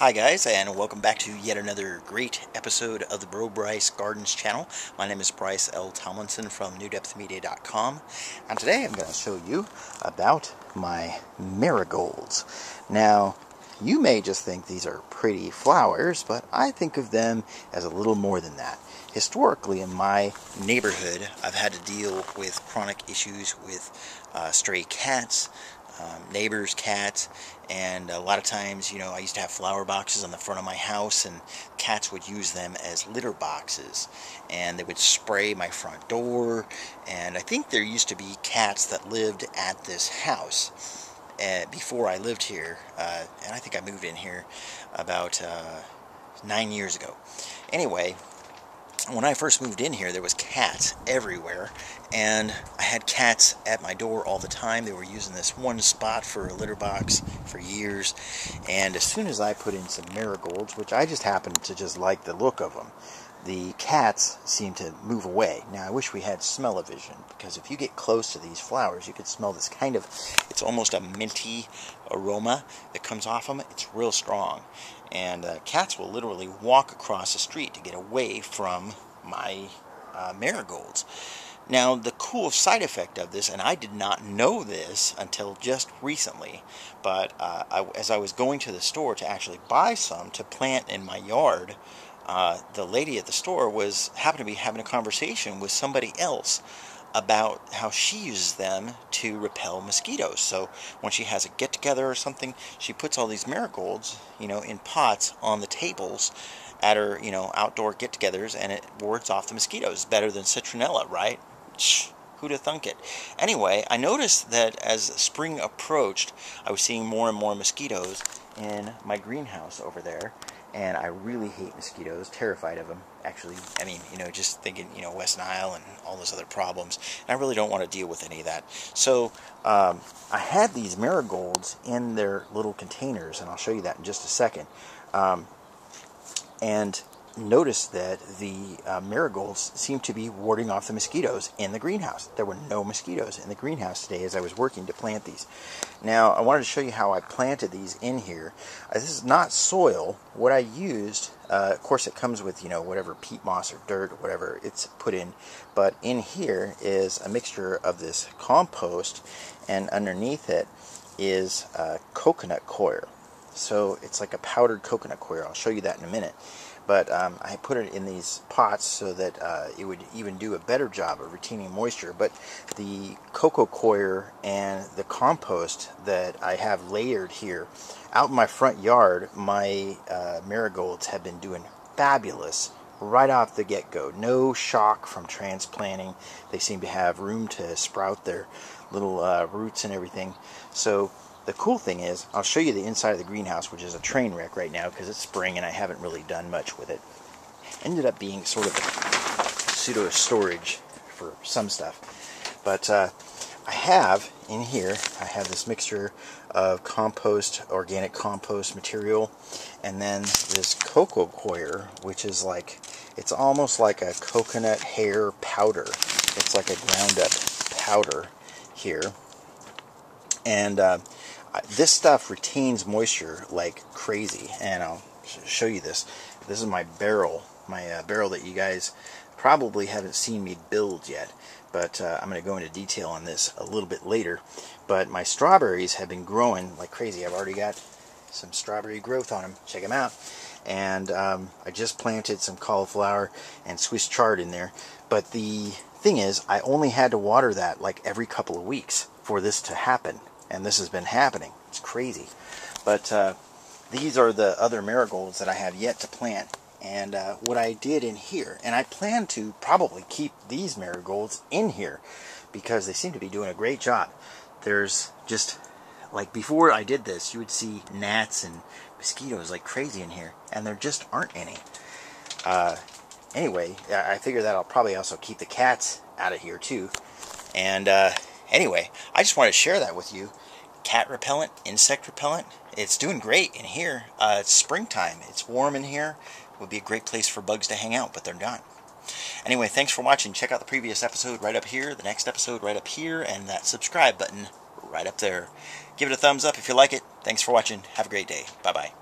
Hi guys, and welcome back to yet another great episode of the BroBryceGardens channel. My name is Bryce L. Tomlinson from NewDepthMedia.com, and today I'm going to show you about my marigolds. Now, you may just think these are pretty flowers, but I think of them as a little more than that. Historically, in my neighborhood, I've had to deal with chronic issues with stray cats, neighbors' cats, and a lot of times, I used to have flower boxes on the front of my house, and cats would use them as litter boxes, and they would spray my front door. And I think there used to be cats that lived at this house before I lived here, and I think I moved in here about 9 years ago. Anyway, when I first moved in here, there was cats everywhere, and I had cats at my door all the time. They were using this one spot for a litter box for years, and as soon as I put in some marigolds, which I just happened to just like the look of them, the cats seemed to move away. Now, I wish we had smell-o-vision, because if you get close to these flowers, you could smell this kind of, it's almost a minty aroma that comes off them. It's real strong. And cats will literally walk across the street to get away from my marigolds. Now, the cool side effect of this, and I did not know this until just recently, but as I was going to the store to actually buy some to plant in my yard, the lady at the store happened to be having a conversation with somebody else about how she uses them to repel mosquitoes. So when she has a get-together or something, she puts all these marigolds, in pots on the tables at her, outdoor get-togethers, and it wards off the mosquitoes. Better than citronella, right? Who'd have thunk it? Anyway, I noticed that as spring approached, I was seeing more and more mosquitoes in my greenhouse over there. And I really hate mosquitoes, terrified of them. Actually, just thinking, West Nile and all those other problems. And I really don't want to deal with any of that. So, I had these marigolds in their little containers, and I'll show you that in just a second. And notice that the marigolds seem to be warding off the mosquitoes in the greenhouse. There were no mosquitoes in the greenhouse today as I was working to plant these. Now, I wanted to show you how I planted these in here. This is not soil. What I used, of course it comes with, whatever peat moss or dirt or whatever it's put in. But in here is a mixture of this compost, and underneath it is coconut coir. So it's like a powdered coconut coir. I'll show you that in a minute. But I put it in these pots so that it would even do a better job of retaining moisture. But the cocoa coir and the compost that I have layered here out in my front yard, my marigolds have been doing fabulous right off the get-go. No shock from transplanting. They seem to have room to sprout their little roots and everything. So the cool thing is, I'll show you the inside of the greenhouse, which is a train wreck right now because it's spring and I haven't really done much with it. Ended up being sort of a pseudo storage for some stuff. But I have in here, I have this mixture of compost, organic compost material, and then this cocoa coir, which is like, it's almost like a coconut hair powder. It's like a ground up powder here. And this stuff retains moisture like crazy, and I'll show you this. This is my barrel that you guys probably haven't seen me build yet, but I'm going to go into detail on this a little bit later. But my strawberries have been growing like crazy. I've already got some strawberry growth on them. Check them out. And I just planted some cauliflower and Swiss chard in there. But the thing is, I only had to water that like every couple of weeks for this to happen. And this has been happening. It's crazy. But these are the other marigolds that I have yet to plant. And what I did in here, and I plan to probably keep these marigolds in here because they seem to be doing a great job. There's just, like before I did this, you would see gnats and mosquitoes like crazy in here. And there just aren't any. Anyway, I figure that I'll probably also keep the cats out of here too. And anyway, I just wanted to share that with you. Cat repellent, insect repellent, it's doing great in here. It's springtime. It's warm in here. It would be a great place for bugs to hang out, but they're not. Anyway, thanks for watching. Check out the previous episode right up here, the next episode right up here, and that subscribe button right up there. Give it a thumbs up if you like it. Thanks for watching. Have a great day. Bye-bye.